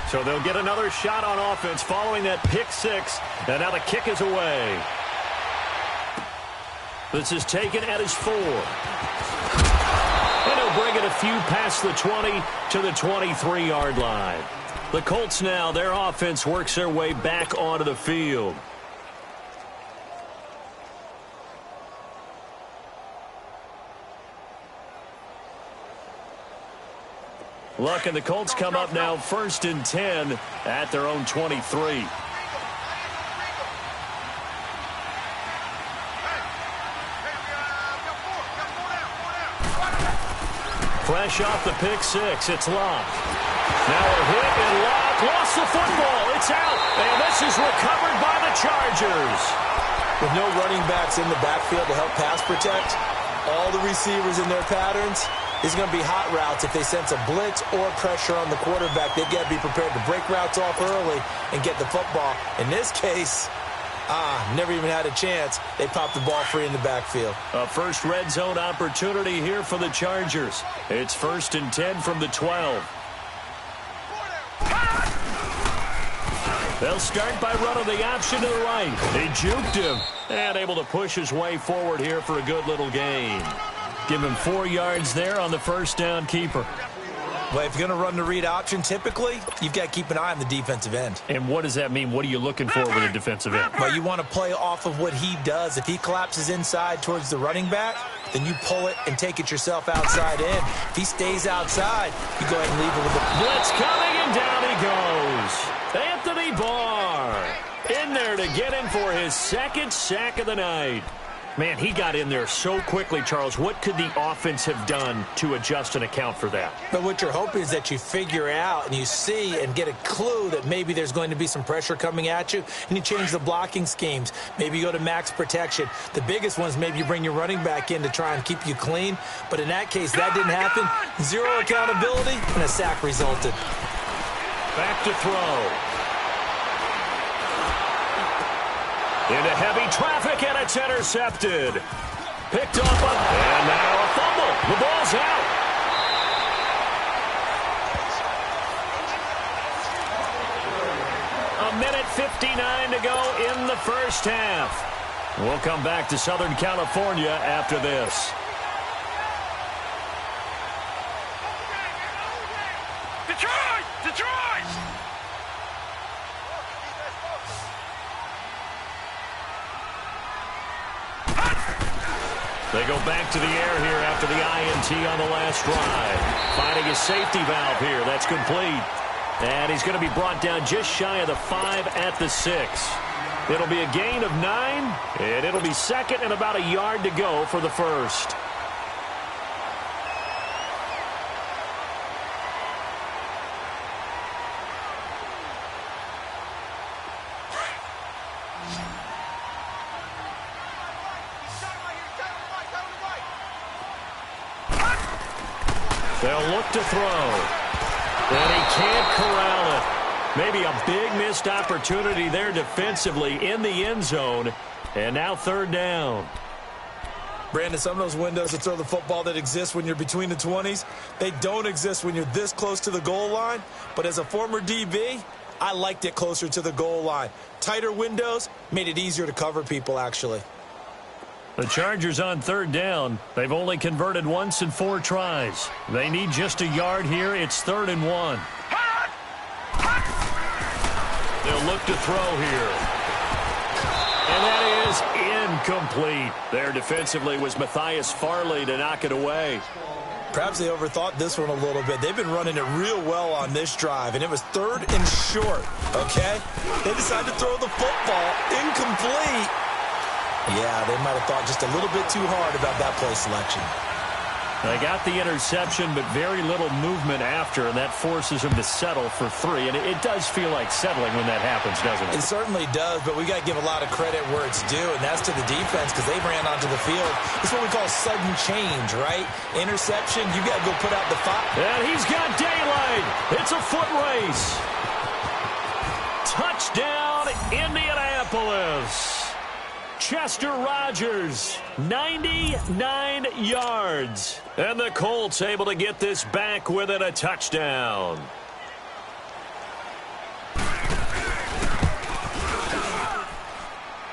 So they'll get another shot on offense following that pick six. And now the kick is away. This is taken at his 4. And he'll bring it a few past the 20 to the 23-yard line. The Colts now, their offense works their way back onto the field. Look, and the Colts come up now 1st and 10 at their own 23. Fresh off the pick six, it's Locke. Now a hit and Locke lost the football. It's out, and this is recovered by the Chargers. With no running backs in the backfield to help pass protect, all the receivers in their patterns, it's going to be hot routes. If they sense a blitz or pressure on the quarterback, they've got to be prepared to break routes off early and get the football. In this case, never even had a chance. They popped the ball free in the backfield. A first red zone opportunity here for the Chargers. It's 1st and 10 from the 12. They'll start by running the option to the right. They juked him and able to push his way forward here for a good little gain. Give him 4 yards there on the first down keeper. Well, if you're going to run the read option, typically, you've got to keep an eye on the defensive end. And what does that mean? What are you looking for with a defensive end? Well, you want to play off of what he does. If he collapses inside towards the running back, then you pull it and take it yourself outside in. If he stays outside, you go ahead and leave it with the blitz coming, and down he goes. Anthony Barr in there to get in for his 2nd sack of the night. Man, he got in there so quickly, Charles. What could the offense have done to adjust and account for that? But what you're hoping is that you figure out and you see and get a clue that maybe there's going to be some pressure coming at you, and you change the blocking schemes. Maybe you go to max protection. The biggest one is maybe you bring your running back in to try and keep you clean. But in that case, that didn't happen. 0 accountability, and a sack resulted. Back to throw. Into heavy traffic, and it's intercepted. Picked off, and now a fumble. The ball's out. A minute 59 to go in the first half. We'll come back to Southern California after this. They go back to the air here after the INT on the last drive. Finding his safety valve here. That's complete. And he's going to be brought down just shy of the 5 at the 6. It'll be a gain of 9, and it'll be 2nd and about a yard to go for the first. They'll look to throw. And he can't corral it. Maybe a big missed opportunity there defensively in the end zone. And now 3rd down. Brandon, some of those windows to throw the football that exist when you're between the 20s, they don't exist when you're this close to the goal line. But as a former DB, I liked it closer to the goal line. Tighter windows made it easier to cover people, actually. The Chargers on 3rd down. They've only converted once in 4 tries. They need just a yard here. It's 3rd and 1. They'll look to throw here. And that is incomplete. There defensively was Matthias Farley to knock it away. Perhaps they overthought this one a little bit. They've been running it real well on this drive, and it was 3rd and short, okay? They decided to throw the football incomplete. Yeah, they might have thought just a little bit too hard about that play selection. They got the interception, but very little movement after, and that forces them to settle for 3. And it does feel like settling when that happens, doesn't it? It certainly does, but we got to give a lot of credit where it's due, and that's to the defense because they ran onto the field. It's what we call sudden change, right? Interception, you got to go put out the fire. And he's got daylight. It's a foot race. Touchdown, Indianapolis. Chester Rogers, 99 yards. And the Colts able to get this back within a touchdown.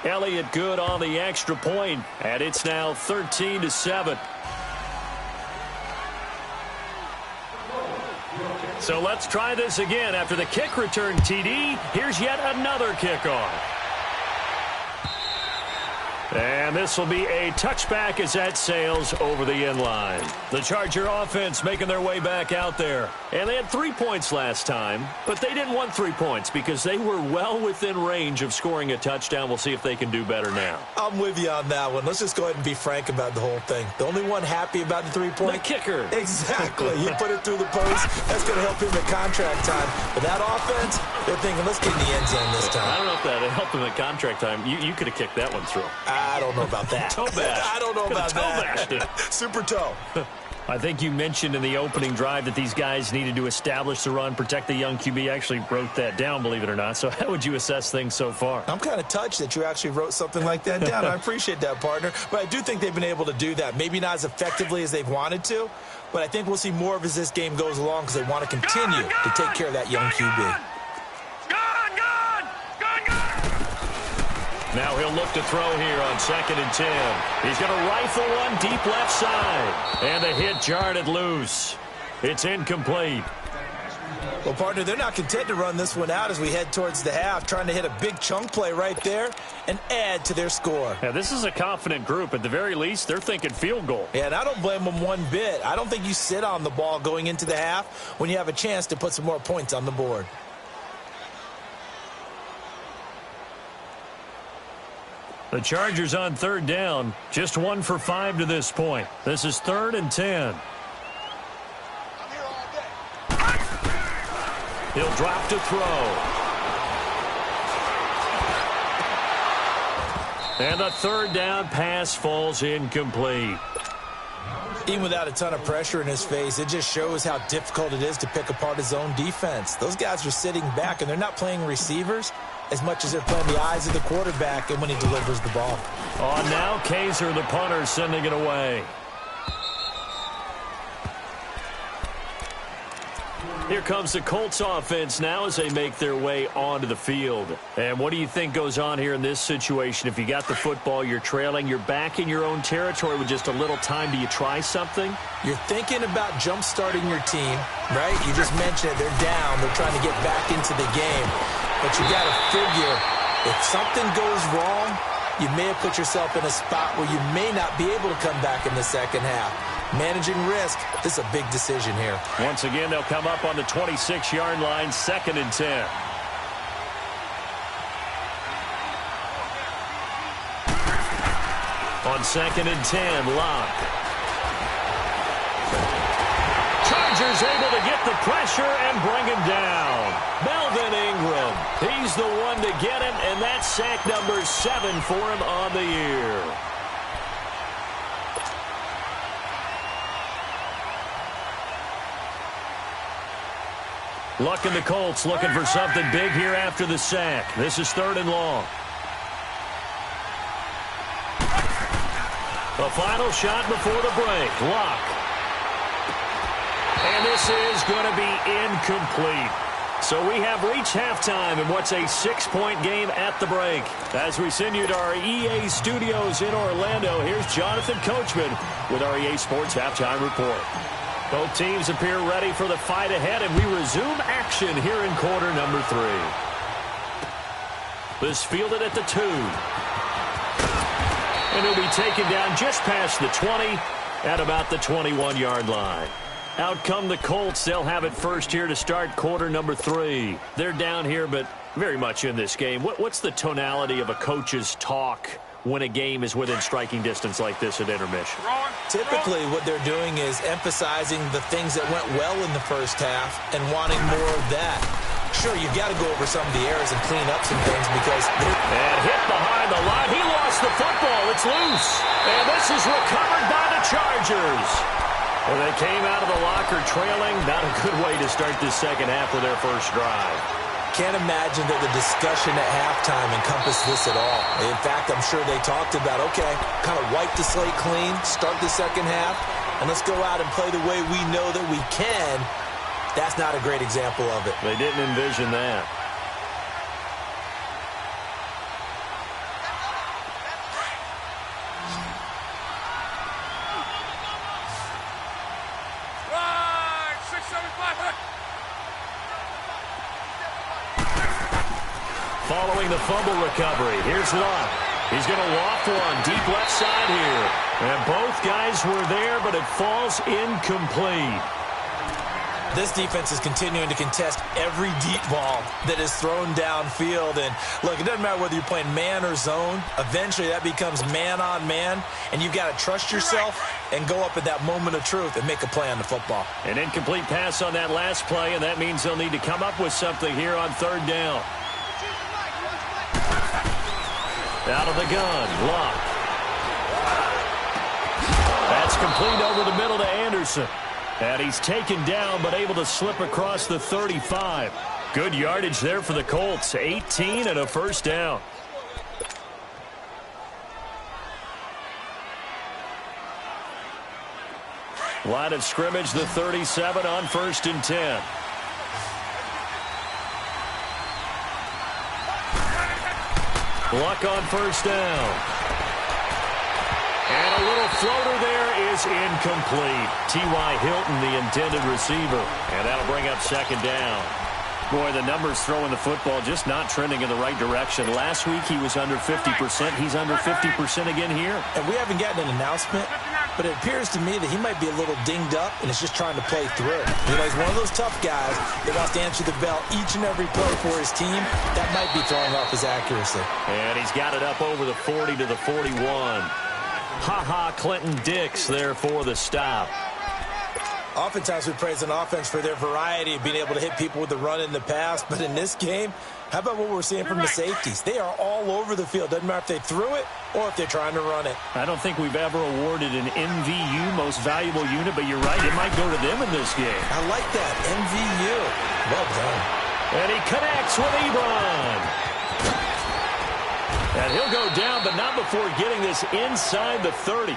Elliott good on the extra point, and it's now 13-7. So let's try this again. After the kick return TD, here's yet another kickoff. And this will be a touchback as that sails over the end line. The Charger offense making their way back out there. And they had 3 points last time, but they didn't want 3 points because they were well within range of scoring a touchdown. We'll see if they can do better now. I'm with you on that one. Let's just go ahead and be frank about the whole thing. The only one happy about the 3-point? The kicker. Exactly. He put it through the post. That's going to help him at contract time. But that offense, they're thinking, let's get in the end zone this time. I don't know if that helped him at contract time. You could have kicked that one through. I don't know about that. Toe bash. I don't know about that. Toe Super toe. I think you mentioned in the opening drive that these guys needed to establish the run, protect the young QB. I actually wrote that down, believe it or not. So how would you assess things so far? I'm kind of touched that you actually wrote something like that down. I appreciate that, partner. But I do think they've been able to do that. Maybe not as effectively as they've wanted to, but I think we'll see more of as this game goes along because they want to continue to take care of that young QB. Now he'll look to throw here on 2nd and 10. He's going to rifle one deep left side. And the hit jarred it loose. It's incomplete. Well, partner, they're not content to run this one out as we head towards the half, trying to hit a big chunk play right there and add to their score. Yeah, this is a confident group. At the very least, they're thinking field goal. Yeah, and I don't blame them one bit. I don't think you sit on the ball going into the half when you have a chance to put some more points on the board. The Chargers on 3rd down, just 1 for 5 to this point. This is 3rd and 10. He'll drop to throw. And the 3rd down pass falls incomplete. Even without a ton of pressure in his face, it just shows how difficult it is to pick apart his own defense. Those guys are sitting back, and they're not playing receivers as much as they're playing the eyes of the quarterback and when he delivers the ball. Oh, now Kaiser, the punter, sending it away. Here comes the Colts offense now as they make their way onto the field. And what do you think goes on here in this situation? If you got the football, you're trailing, you're back in your own territory with just a little time. Do you try something? You're thinking about jump-starting your team, right? You just mentioned it. They're down. They're trying to get back into the game. But you got to figure, if something goes wrong, you may have put yourself in a spot where you may not be able to come back in the second half. Managing risk, this is a big decision here. Once again, they'll come up on the 26-yard line, 2nd and 10. On 2nd and 10, Locke. Chargers able to get the pressure and bring him down. Melvin Ingram, he's the one to get him, and that's sack number 7 for him on the year. Luck and the Colts looking for something big here after the sack. This is 3rd and long. The final shot before the break. Luck. And this is going to be incomplete. So we have reached halftime in what's a 6-point game at the break. As we send you to our EA studios in Orlando, here's Jonathan Coachman with our EA Sports Halftime Report. Both teams appear ready for the fight ahead, and we resume action here in quarter number 3. This fielded at the 2. And he'll be taken down just past the 20 at about the 21-yard line. Out come the Colts. They'll have it first here to start quarter number 3. They're down here, but very much in this game. What's the tonality of a coach's talk when a game is within striking distance like this at intermission? Typically, what they're doing is emphasizing the things that went well in the first half and wanting more of that. Sure, you've got to go over some of the errors and clean up some things because... And hit behind the line. He lost the football. It's loose. And this is recovered by the Chargers. Well, they came out of the locker trailing. Not a good way to start this second half with their first drive. Can't imagine that the discussion at halftime encompassed this at all. In fact, I'm sure they talked about, okay, kind of wipe the slate clean, start the second half, and let's go out and play the way we know that we can. That's not a great example of it. They didn't envision that. Following the fumble recovery, here's Luck. He's going to loft one deep left side here. And both guys were there, but it falls incomplete. This defense is continuing to contest every deep ball that is thrown downfield. And, look, it doesn't matter whether you're playing man or zone. Eventually, that becomes man-on-man, and you've got to trust yourself and go up at that moment of truth and make a play on the football. An incomplete pass on that last play, and that means they'll need to come up with something here on third down. Out of the gun, Luck. That's complete over the middle to Anderson. And he's taken down, but able to slip across the 35. Good yardage there for the Colts. 18 and a first down. Line of scrimmage, the 37 on 1st and 10. Luck on first down. And a little floater there is incomplete. T.Y. Hilton, the intended receiver. And that'll bring up second down. Boy, the numbers throwing the football just not trending in the right direction. Last week he was under 50%. He's under 50% again here. And we haven't gotten an announcement, but it appears to me that he might be a little dinged up and is just trying to play through. You know, he's one of those tough guys that wants to answer the bell each and every play for his team. That might be throwing off his accuracy. And he's got it up over the 40 to the 41. Ha-ha, Clinton Dix there for the stop. Oftentimes we praise an offense for their variety of being able to hit people with the run and the pass. But in this game, how about what we're seeing from the safeties? They are all over the field. Doesn't matter if they threw it or if they're trying to run it. I don't think we've ever awarded an MVU, most valuable unit, but you're right, it might go to them in this game. I like that, MVU. Well done. And he connects with Ebron. And he'll go down, but not before getting this inside the 30.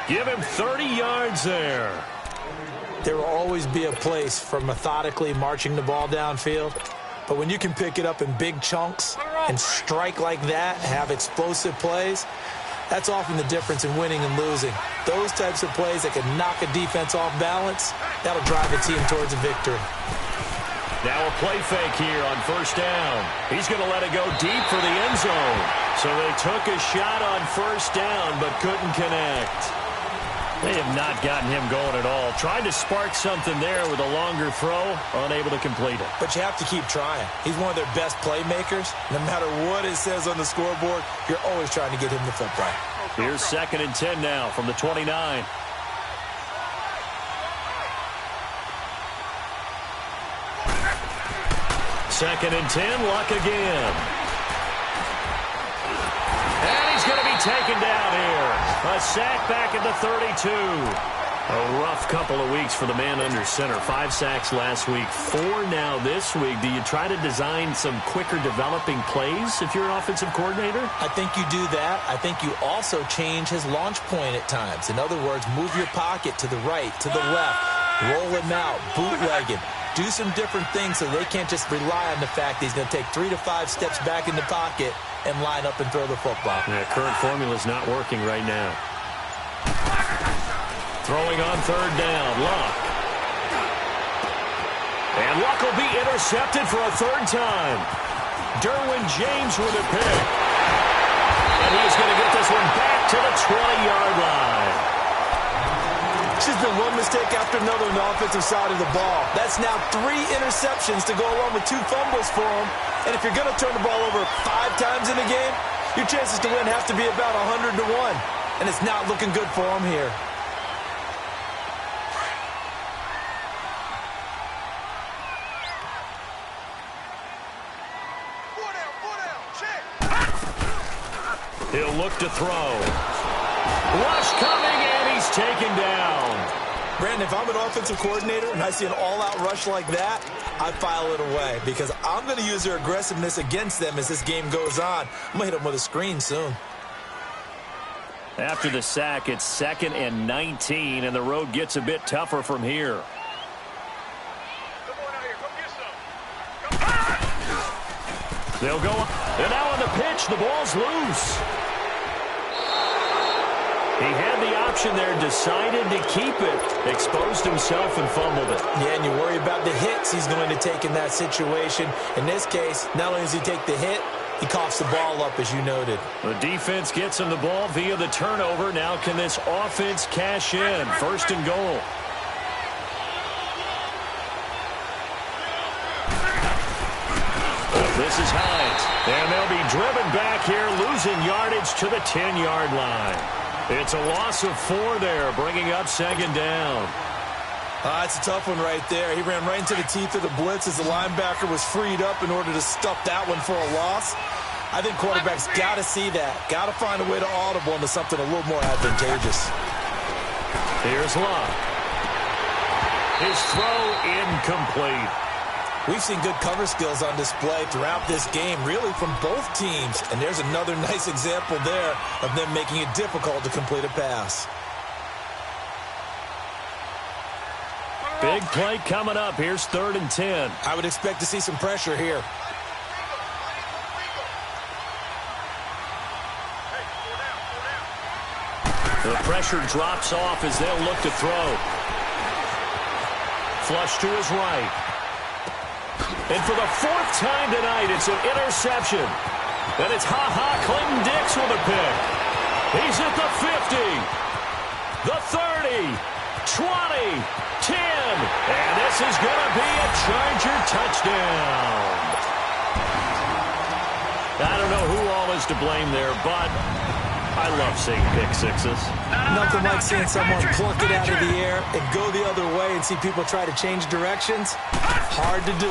Give him 30 yards there. There will always be a place for methodically marching the ball downfield. But when you can pick it up in big chunks and strike like that, have explosive plays, that's often the difference in winning and losing. Those types of plays that can knock a defense off balance, that'll drive a team towards a victory. Now a play fake here on first down. He's going to let it go deep for the end zone. So they took a shot on first down but couldn't connect. They have not gotten him going at all. Tried to spark something there with a longer throw, unable to complete it. But you have to keep trying. He's one of their best playmakers. No matter what it says on the scoreboard, you're always trying to get him the football. Here's 2nd and 10 now from the 29. Second and 10, Luck again. And he's going to be taken down here. A sack back at the 32. A rough couple of weeks for the man under center. 5 sacks last week, 4 now this week. Do you try to design some quicker developing plays if you're an offensive coordinator? I think you do that. I think you also change his launch point at times. In other words, move your pocket to the right, to the left, roll him out, bootleg him. Do some different things so they can't just rely on the fact that he's going to take 3 to 5 steps back in the pocket and line up and throw the football. Yeah, current formula is not working right now. Throwing on third down, Luck. And Luck will be intercepted for a 3rd time. Derwin James with a pick. And he's going to get this one back to the 20-yard line. It's just been one mistake after another on the offensive side of the ball. That's now 3 interceptions to go along with 2 fumbles for him. And if you're going to turn the ball over 5 times in a game, your chances to win have to be about 100 to 1. And it's not looking good for him here. He'll look to throw. Rush coming, and he's taken down. Brandon, if I'm an offensive coordinator and I see an all-out rush like that, I file it away because I'm going to use their aggressiveness against them as this game goes on. I'm going to hit them with a screen soon. After the sack, it's 2nd and 19, and the road gets a bit tougher from here. They'll go, and now on the pitch, the ball's loose. He had the option there, decided to keep it, exposed himself and fumbled it. Yeah, and you worry about the hits he's going to take in that situation. In this case, not only does he take the hit, He coughs the ball up, as you noted. The defense gets him the ball via the turnover. Now can this offense cash in? First and goal. This is Hines. And they'll be driven back here, losing yardage to the 10-yard line. It's a loss of 4 there, bringing up second down. It's a tough one right there. He ran right into the teeth of the blitz as the linebacker was freed up in order to stuff that one for a loss. I think quarterbacks got to see that. Got to find a way to audible into something a little more advantageous. Here's Love. His throw incomplete. We've seen good cover skills on display throughout this game, really from both teams. And there's another nice example there of them making it difficult to complete a pass. Big play coming up. Here's 3rd and 10. I would expect to see some pressure here. The pressure drops off as they'll look to throw. Flush to his right. And for the 4th time tonight, it's an interception. And it's Clinton Dix with a pick. He's at the 50, the 30, 20, 10. And this is going to be a Charger touchdown. I don't know who all is to blame there, but I love seeing pick sixes. Nothing like seeing someone pluck it out of the air and go the other way and see people try to change directions. Hard to do.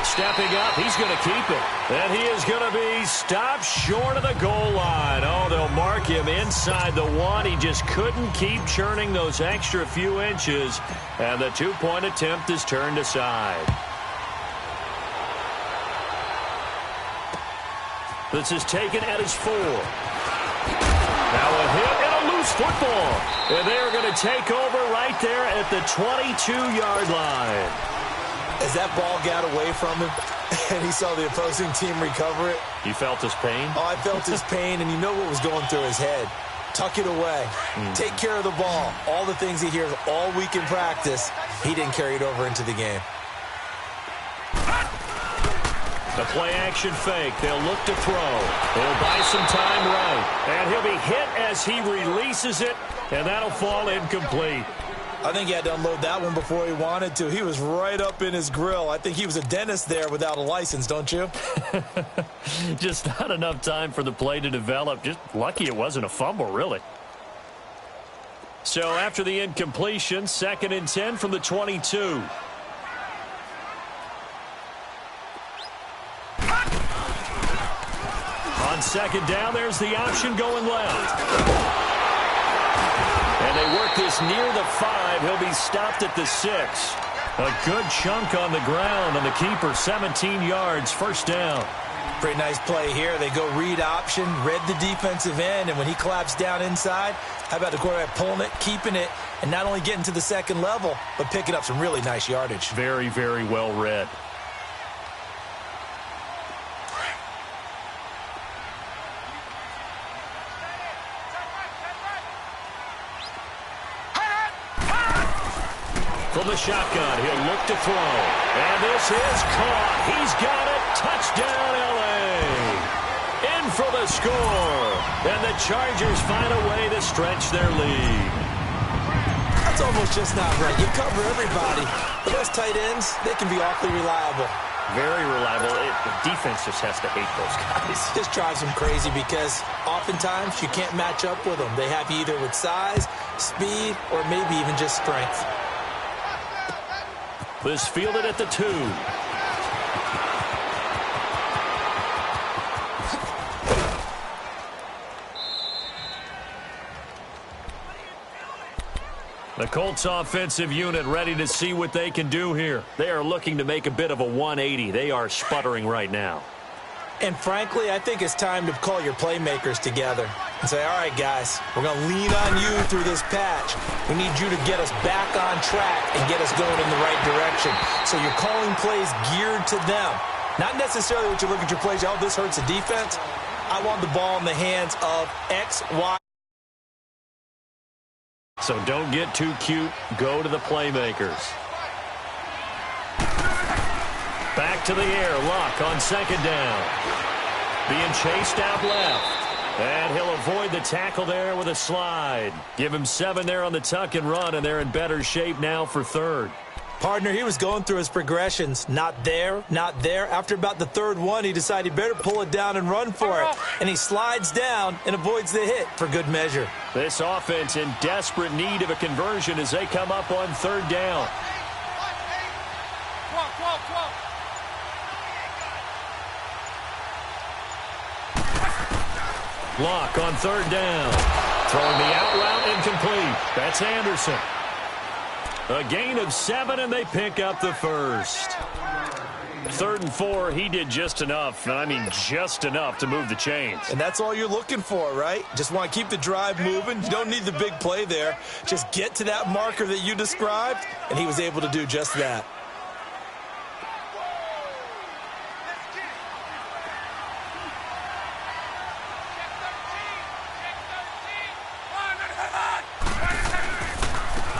Stepping up, he's going to keep it. And he is going to be stopped short of the goal line. Oh, they'll mark him inside the 1. He just couldn't keep churning those extra few inches. And the 2-point attempt is turned aside. This is taken at his 4. Now a hit and a loose football. And they're going to take over right there at the 22-yard line. As that ball got away from him and he saw the opposing team recover it. You felt his pain? Oh, I felt his pain, and you know what was going through his head. Tuck it away. Take care of the ball. All the things he hears all week in practice, he didn't carry it over into the game. The play-action fake. They'll look to throw. They'll buy some time right. And he'll be hit as he releases it, and that'll fall incomplete. I think he had to unload that one before he wanted to. He was right up in his grill. I think he was a dentist there without a license, don't you? Just not enough time for the play to develop. Just lucky it wasn't a fumble, really. So after the incompletion, 2nd and 10 from the 22. On 2nd down, there's the option going left. And they work this near the 5. He'll be stopped at the 6. A good chunk on the ground, and the keeper 17 yards, 1st down. Pretty nice play here. They go read option, read the defensive end, and when he collapsed down inside, how about the quarterback pulling it, keeping it, and not only getting to the 2nd level, but picking up some really nice yardage. Very, very well read. From the shotgun, he'll look to throw. And this is caught. He's got it. Touchdown, L.A. In for the score. And the Chargers find a way to stretch their lead. That's almost just not right. You cover everybody. But those tight ends, they can be awfully reliable. Very reliable. The defense just has to hate those guys. Just drives them crazy because oftentimes you can't match up with them. They have you either with size, speed, or maybe even just strength. This fielded at the 2. The Colts offensive unit ready to see what they can do here. They are looking to make a bit of a 180. They are sputtering right now. And frankly, I think it's time to call your playmakers together and say, all right, guys, we're going to lean on you through this patch. We need you to get us back on track and get us going in the right direction. So you're calling plays geared to them. Not necessarily what you look at your plays, oh, this hurts the defense. I want the ball in the hands of X, Y. So don't get too cute. Go to the playmakers. Back to the air. Luck on second down. Being chased out left. And he'll avoid the tackle there with a slide. Give him 7 there on the tuck and run, and they're in better shape now for third. Partner, he was going through his progressions. Not there, not there. After about the third one, he decided he better pull it down and run for it. And he slides down and avoids the hit for good measure. This offense in desperate need of a conversion as they come up on third down. Luck on third down. Throwing the out route incomplete. That's Anderson. A gain of 7, and they pick up the first. 3rd and 4, he did just enough. I mean, just enough to move the chains. And that's all you're looking for, right? Just want to keep the drive moving. You don't need the big play there. Just get to that marker that you described, and he was able to do just that.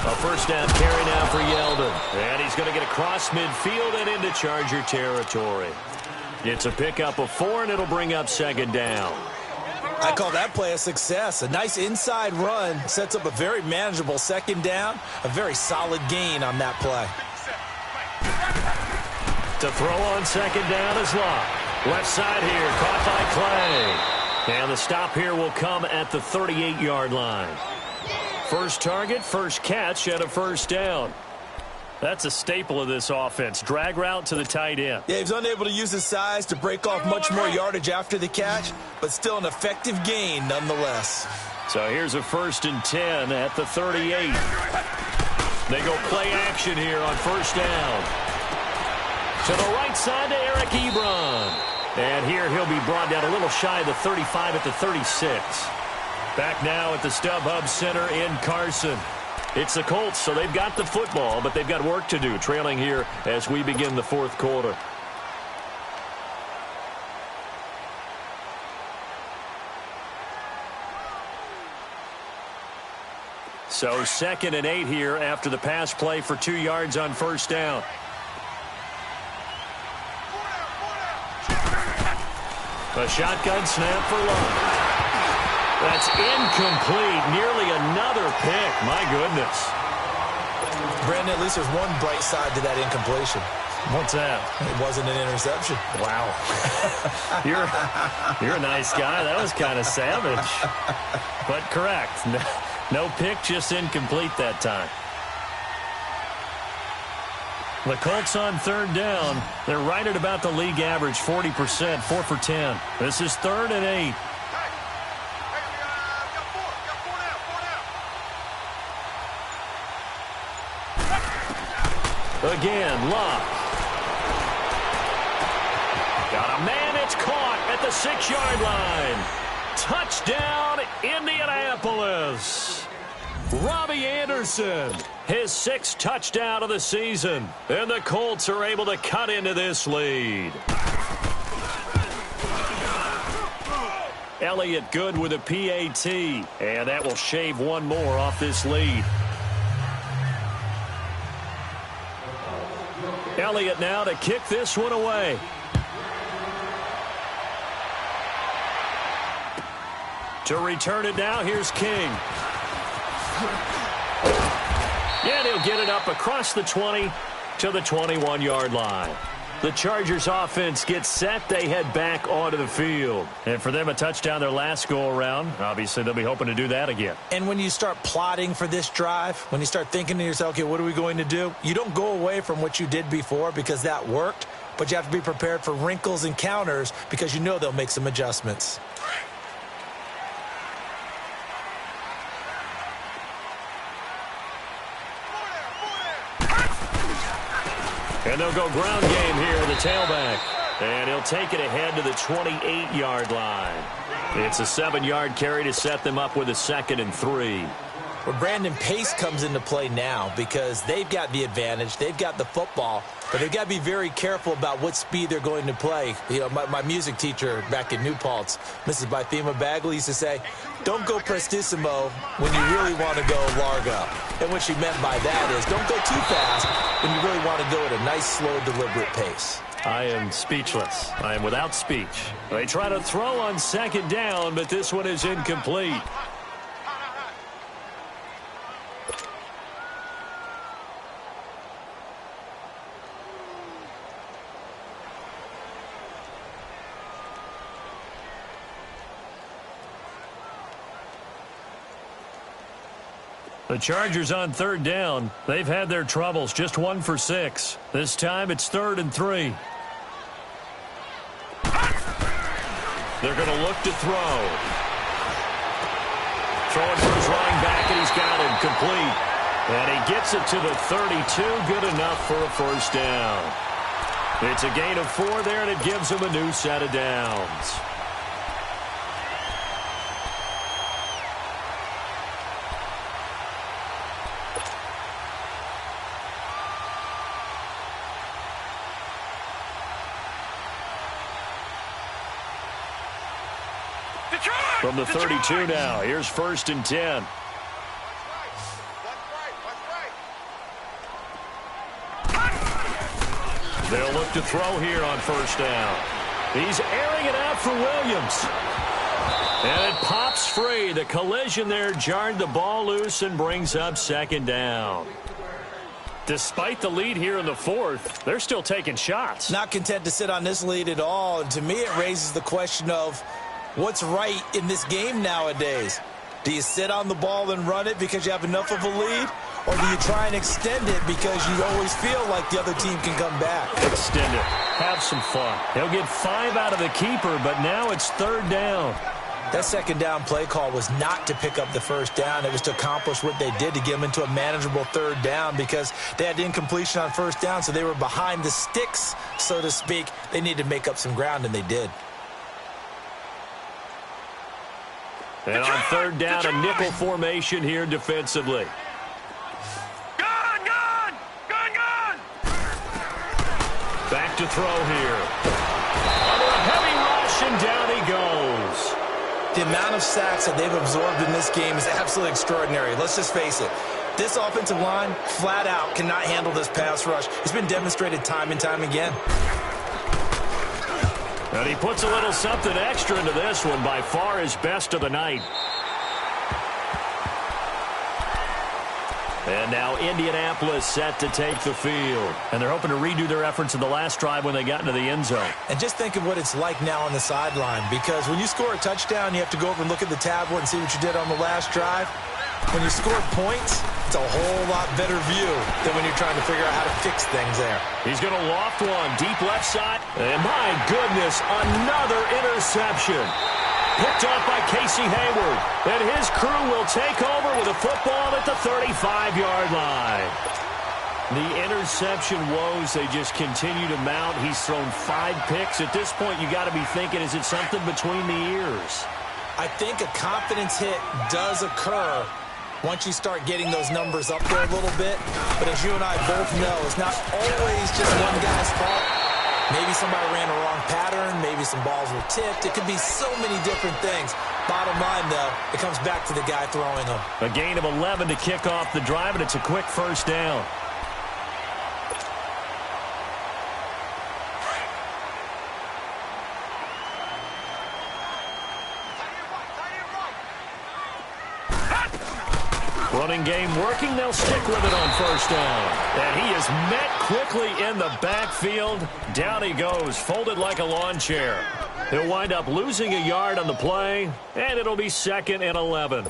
A first down carry now for Yeldon. And he's going to get across midfield and into Charger territory. It's a pickup of 4, and it'll bring up second down. I call that play a success. A nice inside run sets up a very manageable second down. A very solid gain on that play. To throw on second down is Luck. Left side here, caught by Clay. And the stop here will come at the 38-yard line. First target, first catch, and a first down. That's a staple of this offense. Drag route to the tight end. Yeah, he was unable to use his size to break off much more yardage after the catch, but still an effective gain nonetheless. So here's a 1st and 10 at the 38. They go play action here on first down. To the right side to Eric Ebron. And here he'll be brought down a little shy of the 35 at the 36. Back now at the StubHub Center in Carson. It's the Colts, so they've got the football, but they've got work to do, trailing here as we begin the 4th quarter. So 2nd and 8 here after the pass play for 2 yards on first down. A shotgun snap for Luck. That's incomplete. Nearly another pick. My goodness. Brandon, at least there's one bright side to that incompletion. What's that? It wasn't an interception. Wow. You're a nice guy. That was kind of savage. But correct. No pick, just incomplete that time. The Colts on 3rd down. They're right at about the league average, 40%, 4 for 10. This is 3rd and 8. Again, Luck. Got a man, it's caught at the 6-yard line. Touchdown, Indianapolis. Robbie Anderson, his 6th touchdown of the season. And the Colts are able to cut into this lead. Elliott good with a PAT. And that will shave one more off this lead. Elliott now to kick this one away. To return it now, here's King. And he'll get it up across the 20 to the 21-yard line. The Chargers offense gets set. They head back onto the field. And for them, a touchdown their last go-around. Obviously, they'll be hoping to do that again. And when you start plotting for this drive, when you start thinking to yourself, okay, what are we going to do? You don't go away from what you did before because that worked, but you have to be prepared for wrinkles and counters because you know they'll make some adjustments. And they'll go ground game here with the tailback. And he'll take it ahead to the 28-yard line. It's a 7-yard carry to set them up with a 2nd and 3. Well, Brandon, pace comes into play now because they've got the advantage. They've got the football, but they've got to be very careful about what speed they're going to play. You know, my music teacher back in New Paltz, Mrs. Bythema Bagley, used to say, don't go prestissimo when you really want to go largo. And what she meant by that is don't go too fast when you really want to go at a nice, slow, deliberate pace. I am speechless. I am without speech. They try to throw on second down, but this one is incomplete. The Chargers on third down. They've had their troubles, just 1 for 6. This time it's 3rd and 3. They're going to look to throw. Throwing for his running back, and he's got him complete. And he gets it to the 32, good enough for a first down. It's a gain of 4 there, and it gives him a new set of downs. From the 32 now, here's 1st and 10. They'll look to throw here on 1st down. He's airing it out for Williams. And it pops free. The collision there jarred the ball loose and brings up 2nd down. Despite the lead here in the 4th, they're still taking shots. Not content to sit on this lead at all. And to me, it raises the question of what's right in this game nowadays. Do you sit on the ball and run it because you have enough of a lead? Or do you try and extend it because you always feel like the other team can come back? Extend it. Have some fun. He'll get 5 out of the keeper, but now it's 3rd down. That 2nd down play call was not to pick up the 1st down. It was to accomplish what they did to get them into a manageable 3rd down because they had incompletion on 1st down, so they were behind the sticks, so to speak. They needed to make up some ground, and they did. And on 3rd down, a nickel formation here defensively. Gun! Back to throw here. Under a heavy rush, and down he goes. The amount of sacks that they've absorbed in this game is absolutely extraordinary. Let's just face it. This offensive line, flat out, cannot handle this pass rush. It's been demonstrated time and time again. And he puts a little something extra into this one, by far his best of the night. And now Indianapolis set to take the field. And they're hoping to redo their efforts in the last drive when they got into the end zone. And just think of what it's like now on the sideline, because when you score a touchdown, you have to go over and look at the tablet and see what you did on the last drive. When you score points, it's a whole lot better view than when you're trying to figure out how to fix things there. He's going to loft one, deep left side. And my goodness, another interception. Picked off by Casey Hayward. And his crew will take over with a football at the 35-yard line. The interception woes, they just continue to mount. He's thrown 5 picks. At this point, you got to be thinking, is it something between the ears? I think a confidence hit does occur once you start getting those numbers up there a little bit. But as you and I both know, it's not always just one guy's fault. Maybe somebody ran a wrong pattern. Maybe some balls were tipped. It could be so many different things. Bottom line, though, it comes back to the guy throwing them. A gain of 11 to kick off the drive, and it's a quick first down. Running game working. They'll stick with it on first down. And he is met quickly in the backfield. Down he goes, folded like a lawn chair. He'll wind up losing a yard on the play, and it'll be 2nd and 11.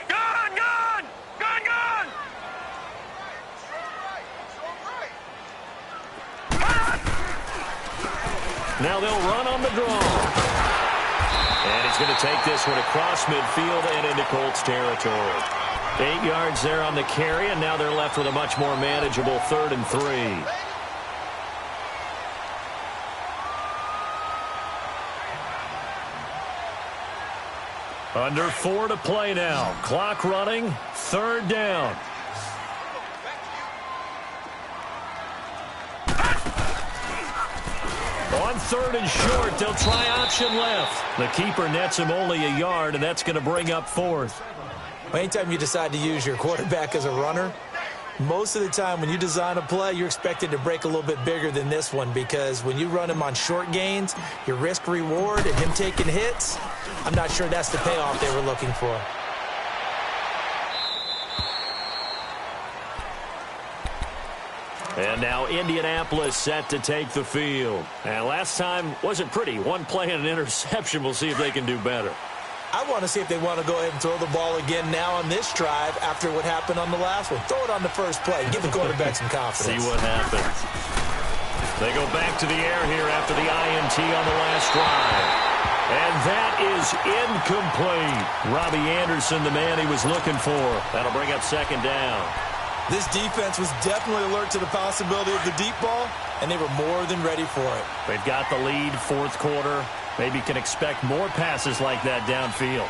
Gun! Now they'll run on the draw. And he's going to take this one across midfield and into Colts territory. 8 yards there on the carry, and now they're left with a much more manageable 3rd and 3. Under 4 to play now. Clock running. 3rd down. On 3rd and short, they'll try option left. The keeper nets him only a yard, and that's going to bring up 4th. Anytime you decide to use your quarterback as a runner, Most of the time when you design a play, you're expected to break a little bit bigger than this one because when you run him on short gains, your risk-reward and him taking hits, I'm not sure that's the payoff they were looking for. And now Indianapolis set to take the field. And last time wasn't pretty. One play and an interception. We'll see if they can do better. I want to see if they want to go ahead and throw the ball again now on this drive after what happened on the last one. Throw it on the first play. Give the quarterback some confidence. See what happens. They go back to the air here after the INT on the last drive. And that is incomplete. Robbie Anderson, the man he was looking for. That'll bring up second down. This defense was definitely alert to the possibility of the deep ball, and they were more than ready for it. They've got the lead, fourth quarter. Maybe can expect more passes like that downfield.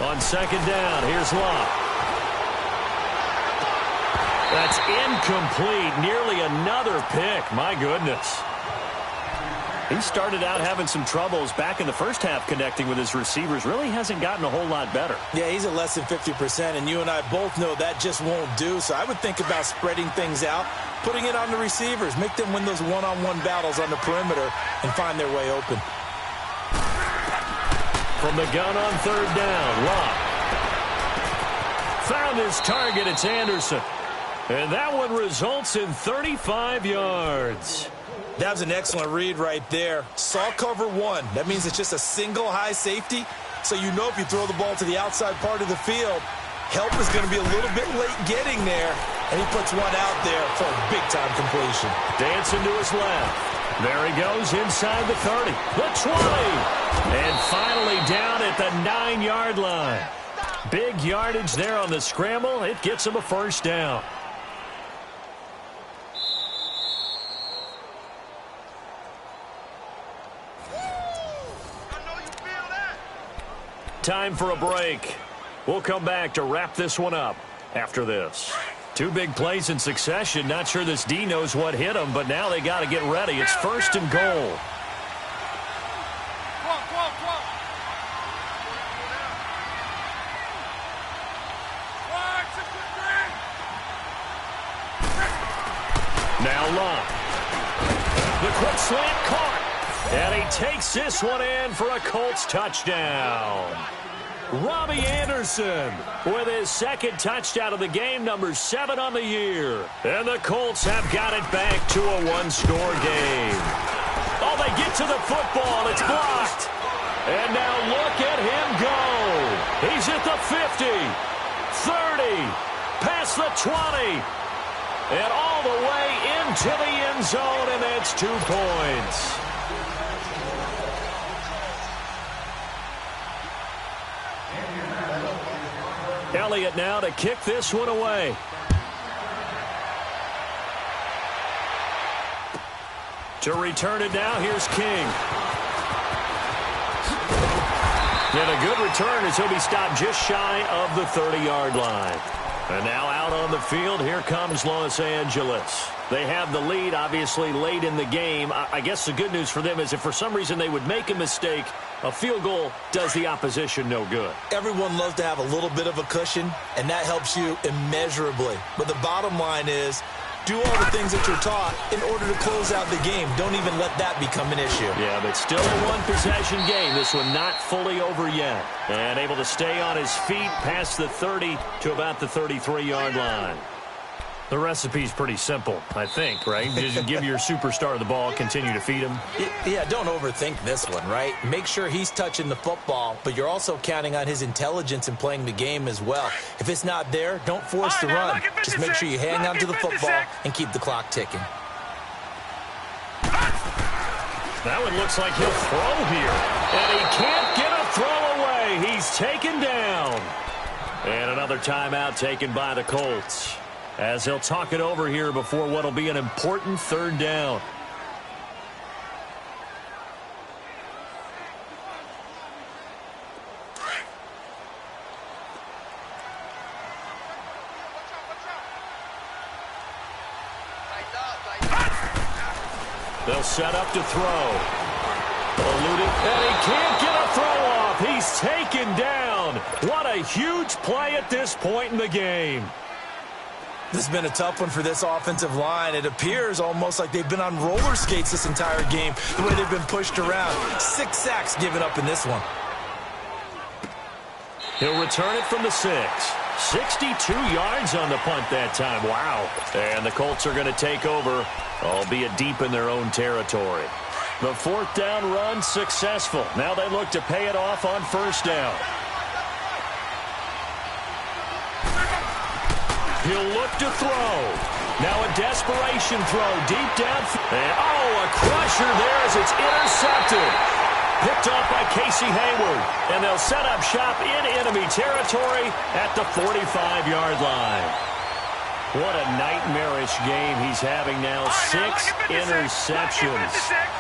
On second down, here's Locke. That's incomplete. Nearly another pick. My goodness. He started out having some troubles back in the first half connecting with his receivers. Really hasn't gotten a whole lot better. Yeah, he's at less than 50%, and you and I both know that just won't do. So I would think about spreading things out, putting it on the receivers, make them win those one-on-one battles on the perimeter and find their way open. From the gun on third down, Locke. Found his target, it's Anderson. And that one results in 35 yards. That was an excellent read right there. Saw cover one. That means it's just a single high safety. So you know if you throw the ball to the outside part of the field, help is going to be a little bit late getting there. And he puts one out there for a big-time completion. Dancing to his left. There he goes inside the 30. The 20. And finally down at the 9-yard line. Big yardage there on the scramble. It gets him a first down. Time for a break. We'll come back to wrap this one up after this. Two big plays in succession. Not sure this D knows what hit him, but now they got to get ready. It's first and goal. Now Locke. The quick slant caught. And he takes this one in for a Colts touchdown. Robbie Anderson with his second touchdown of the game, number 7 on the year. And the Colts have got it back to a one-score game. Oh, they get to the football. It's blocked. And now look at him go. He's at the 50, 30, past the 20, and all the way into the end zone, and that's 2 points. Elliott now to kick this one away. To return it now, here's King. And a good return as he'll be stopped just shy of the 30-yard line. And now out on the field, here comes Los Angeles. They have the lead, obviously, late in the game. I guess the good news for them is if for some reason they would make a mistake, a field goal does the opposition no good. Everyone loves to have a little bit of a cushion, and that helps you immeasurably. But the bottom line is, do all the things that you're taught in order to close out the game. Don't even let that become an issue. Yeah, but still a one-possession game. This one not fully over yet. And able to stay on his feet past the 30 to about the 33-yard line. The recipe's pretty simple, I think, right? Just give your superstar the ball, continue to feed him. Yeah, don't overthink this one, right? Make sure he's touching the football, but you're also counting on his intelligence in playing the game as well. If it's not there, don't force the run. Just make sure you hang on to the football and keep the clock ticking. That one looks like he'll throw here. And he can't get a throw away. He's taken down. And another timeout taken by the Colts, as they'll talk it over here before what will be an important third down. They'll set up to throw. Eluded, and he can't get a throw off. He's taken down. down. What a huge play at this point in the game. This has been a tough one for this offensive line. It appears almost like they've been on roller skates this entire game, the way they've been pushed around. 6 sacks given up in this one. He'll return it from the 6. 62 yards on the punt that time. Wow. And the Colts are going to take over, albeit deep in their own territory. The 4th down run successful. Now they look to pay it off on 1st down. He'll look to throw. Now a desperation throw deep down. And, a crusher there as it's intercepted. Picked off by Casey Hayward. And they'll set up shop in enemy territory at the 45-yard line. What a nightmarish game he's having now. 6 interceptions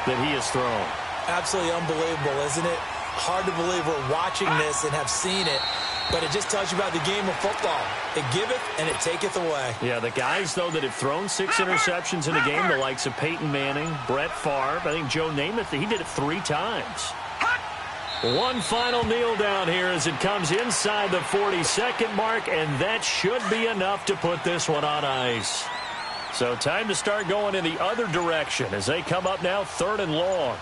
that he has thrown. Absolutely unbelievable, isn't it? Hard to believe we're watching this and have seen it. But it just tells you about the game of football. It giveth and it taketh away. Yeah, the guys, though, that have thrown 6 interceptions in a game, the likes of Peyton Manning, Brett Favre, I think Joe Namath, he did it 3 times. One final kneel down here as it comes inside the 42nd mark, and that should be enough to put this one on ice. So time to start going in the other direction as they come up now 3rd and long.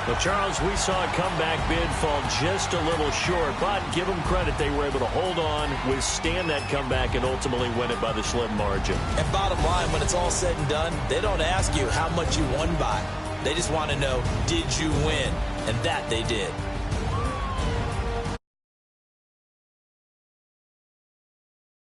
Well, Charles, we saw a comeback bid fall just a little short, but give them credit. They were able to hold on, withstand that comeback, and ultimately win it by the slim margin. And bottom line, when it's all said and done, they don't ask you how much you won by. They just want to know, did you win? And that they did.